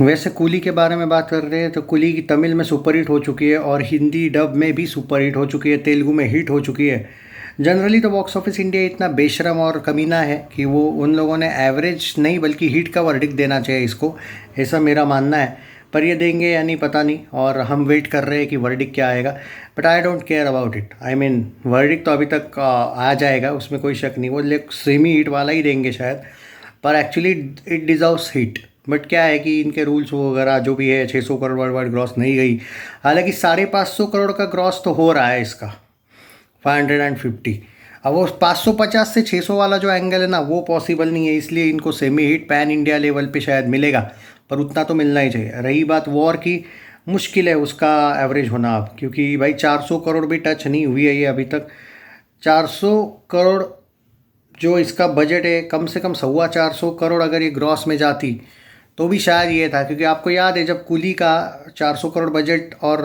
वैसे कूली के बारे में बात कर रहे हैं तो कूली की तमिल में सुपर हिट हो चुकी है और हिंदी डब में भी सुपर हिट हो चुकी है, तेलुगु में हिट हो चुकी है। जनरली तो बॉक्स ऑफिस इंडिया इतना बेशरम और कमीना है कि वो उन लोगों ने एवरेज नहीं बल्कि हिट का वर्डिक्ट देना चाहिए इसको, ऐसा मेरा मानना है। पर ये देंगे या नहीं पता नहीं, और हम वेट कर रहे हैं कि वर्डिक्ट क्या आएगा। But I don't care about it, I mean verdict तो अभी तक आ जाएगा, उसमें कोई शक नहीं। वो सेमी हिट वाला ही देंगे शायद, पर actually it deserves hit. But क्या है कि इनके रूल्स वगैरह जो भी है, 600 करोड़ वर्ल्ड वाइड ग्रॉस नहीं गई। हालांकि 550 करोड़ का ग्रॉस तो हो रहा है इसका, 550। अब वो 550 से 600 वाला जो एंगल है ना, वो पॉसिबल नहीं है, इसलिए इनको semi hit pan India level पे शायद मिलेगा, पर उतना तो मिलना ही चाहिए। रही बात वॉर की, मुश्किल है उसका एवरेज होना अब, क्योंकि भाई 400 करोड़ भी टच नहीं हुई है ये अभी तक। 400 करोड़ जो इसका बजट है, कम से कम 425 करोड़ अगर ये ग्रॉस में जाती तो भी शायद ये था, क्योंकि आपको याद है जब कुली का 400 करोड़ बजट और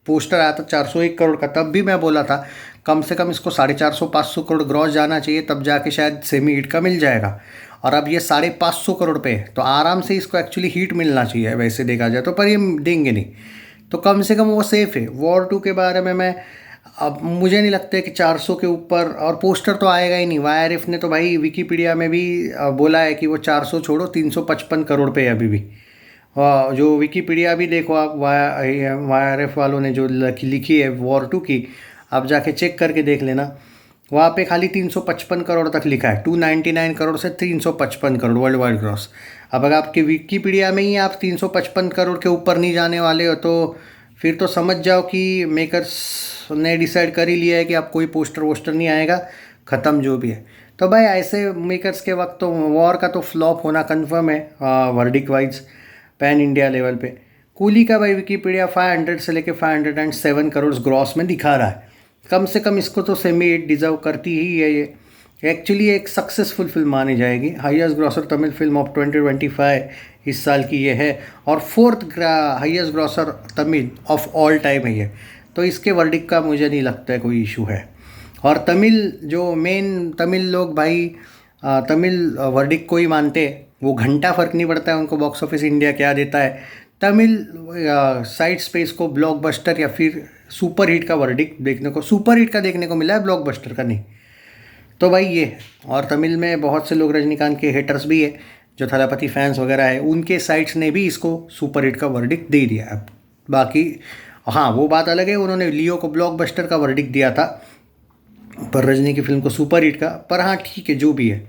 पोस्टर आया था 401 करोड़ का, तब भी मैं बोला था कम से कम इसको 450-500 करोड़ ग्रॉस जाना चाहिए, तब जाके शायद सेमी हिट का मिल जाएगा। और अब ये 550 करोड़ पे है, तो आराम से इसको एक्चुअली हिट मिलना चाहिए वैसे देखा जाए तो, पर ये देंगे नहीं। तो कम से कम वो सेफ़ है। वॉर 2 के बारे में मैं, अब मुझे नहीं लगता है कि 400 के ऊपर, और पोस्टर तो आएगा ही नहीं। वाईआरएफ ने तो भाई विकीपीडिया में भी बोला है कि वो 400 छोड़ो 355 करोड़ पे है अभी भी। जो विकीपीडिया भी देखो आप, वाईआरएफ वालों ने जो लिखी है वॉर 2 की, आप जाके चेक करके देख लेना। वहाँ पे खाली 355 करोड़ तक लिखा है, 299 करोड़ से 355 करोड़ वर्ल्ड वाइड ग्रॉस। अब अगर आपके विकीपीडिया में ही आप 355 करोड़ के ऊपर नहीं जाने वाले हो, तो फिर तो समझ जाओ कि मेकर्स ने डिसाइड कर ही लिया है कि आप कोई पोस्टर वोस्टर नहीं आएगा, ख़त्म जो भी है। तो भाई ऐसे मेकर्स के वक्त तो वॉर का तो फ्लॉप होना कन्फर्म है verdict wise pan India level पे। कूली का भाई विकीपीडिया 500 से लेके 507 करोड़ ग्रॉस में दिखा रहा है। कम से कम इसको तो सेमी हिट डिज़र्व करती ही है ये। एक्चुअली एक सक्सेसफुल फिल्म मानी जाएगी, highest grocer Tamil film of 2025 इस साल की ये है, और fourth highest grocer Tamil of all time है ये। तो इसके वर्डिक्ट का मुझे नहीं लगता है कोई इशू है। और तमिल जो मेन तमिल लोग भाई तमिल वर्डिक्ट को ही मानते हैं, वो घंटा फ़र्क नहीं पड़ता है उनको बॉक्स ऑफिस इंडिया क्या देता है। तमिल साइट्स पे इसको ब्लॉकबस्टर या फिर सुपर हिट का वर्डिक्ट देखने को, सुपर हिट का देखने को मिला है, ब्लॉकबस्टर का नहीं। तो भाई ये है। और तमिल में बहुत से लोग रजनीकांत के हेटर्स भी है, जो थलापति फैंस वगैरह है, उनके साइट्स ने भी इसको सुपर हिट का वर्डिक्ट दे दिया। अब बाकी हाँ, वो बात अलग है, उन्होंने लियो को ब्लॉकबस्टर का वर्डिक्ट दिया था, पर रजनी की फिल्म को सुपर हिट का। पर हाँ ठीक है, जो भी है।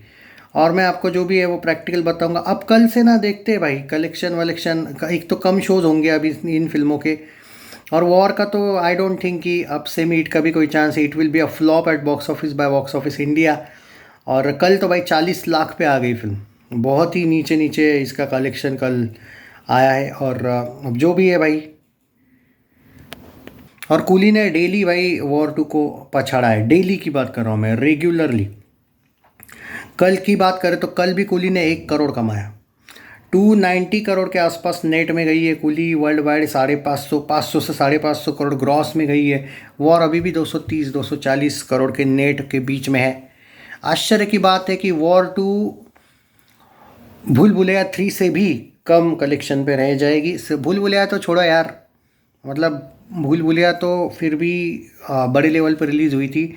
और मैं आपको जो भी है वो प्रैक्टिकल बताऊंगा। अब कल से ना देखते हैं भाई कलेक्शन वलेक्शन का, एक तो कम शोज़ होंगे अभी इन फिल्मों के। और वॉर का तो आई डोंट थिंक कि अब से मीट का भी कोई चांस है। It will be a flop at box office by box office India. और कल तो भाई 40 लाख पे आ गई फिल्म, बहुत ही नीचे नीचे इसका कलेक्शन कल आया है। और अब जो भी है भाई, और कूली ने डेली भाई वॉर 2 को पछाड़ा है। डेली की बात कर रहा हूँ मैं, रेगुलरली। कल की बात करें तो कल भी कूली ने 1 करोड़ कमाया, 290 करोड़ के आसपास नेट में गई है कूली। वर्ल्ड वाइड 550 से 550 करोड़ ग्रॉस में गई है। वॉर अभी भी 230-240 करोड़ के नेट के बीच में है। आश्चर्य की बात है कि वॉर 2 भूल भुलैया 3 से भी कम कलेक्शन पे रह जाएगी। भूल भुलैया तो छोड़ो यार, मतलब भूल भुलैया तो फिर भी बड़े लेवल पर रिलीज़ हुई थी।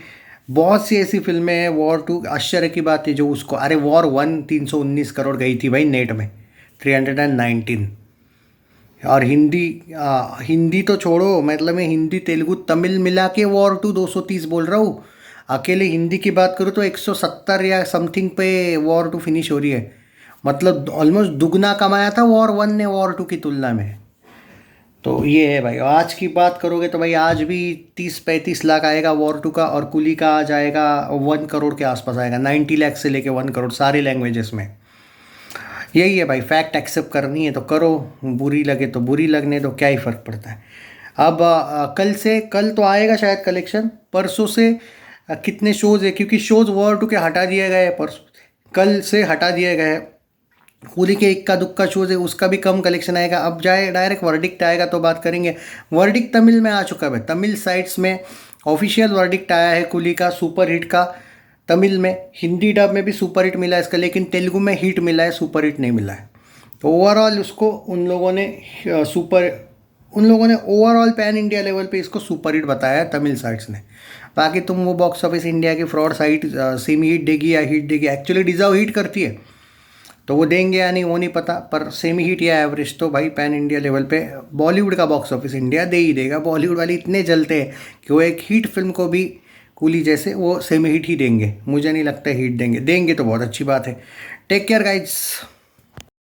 बहुत सी ऐसी फिल्में हैं। वॉर 2 आश्चर्य की बात है जो उसको, अरे वॉर 1 319 करोड़ गई थी भाई नेट में, 319। और हिंदी तो छोड़ो, मतलब मैं हिंदी तेलुगु तमिल मिला के वॉर 2 230 बोल रहा हूँ। अकेले हिंदी की बात करूँ तो 170 या समथिंग पे वॉर 2 फिनिश हो रही है। मतलब ऑलमोस्ट दुगना कमाया था वॉर 1 ने वॉर 2 की तुलना में। तो ये है भाई। आज की बात करोगे तो भाई आज भी 30-35 लाख आएगा वॉर 2 का, और कुली का आ जाएगा 1 करोड़ के आसपास आएगा, 90 लाख से लेके 1 करोड़ सारे लैंग्वेजेस में। यही है भाई, फैक्ट एक्सेप्ट करनी है तो करो, बुरी लगे तो बुरी लगने दो, क्या ही फ़र्क पड़ता है। अब कल तो आएगा शायद कलेक्शन, परसों से कितने शोज़ है, क्योंकि शोज़ वॉर 2 के हटा दिए गए हैं, परसों कल से हटा दिए गए हैं। कूली के इक्का दुक्का शोज़ है, उसका भी कम कलेक्शन आएगा। अब जाए डायरेक्ट वर्डिक्ट आएगा तो बात करेंगे। वर्डिक्ट तमिल में आ चुका है, तमिल साइट्स में ऑफिशियल वर्डिक्ट आया है कूली का सुपर हिट का। तमिल में, हिंदी डब में भी सुपर हिट मिला है इसका, लेकिन तेलुगु में हिट मिला है, सुपर हिट नहीं मिला है। तो ओवरऑल उसको उन लोगों ने ओवरऑल पैन इंडिया लेवल पे इसको सुपर हिट बताया है तमिल साइट्स ने। बाकी तुम वो बॉक्स ऑफिस इंडिया की फ्रॉड साइट सेमी हिट देगी या हिट देगी, एक्चुअली डिजर्व हिट करती है, तो वो देंगे या नहीं वो नहीं पता, पर सेमी हिट या एवरेज तो भाई पैन इंडिया लेवल पे बॉलीवुड का बॉक्स ऑफिस इंडिया दे ही देगा। बॉलीवुड वाले इतने जलते हैं कि वो एक हिट फिल्म को भी कूली जैसे वो सेमी हिट ही देंगे। मुझे नहीं लगता हिट देंगे, देंगे तो बहुत अच्छी बात है। Take care guides.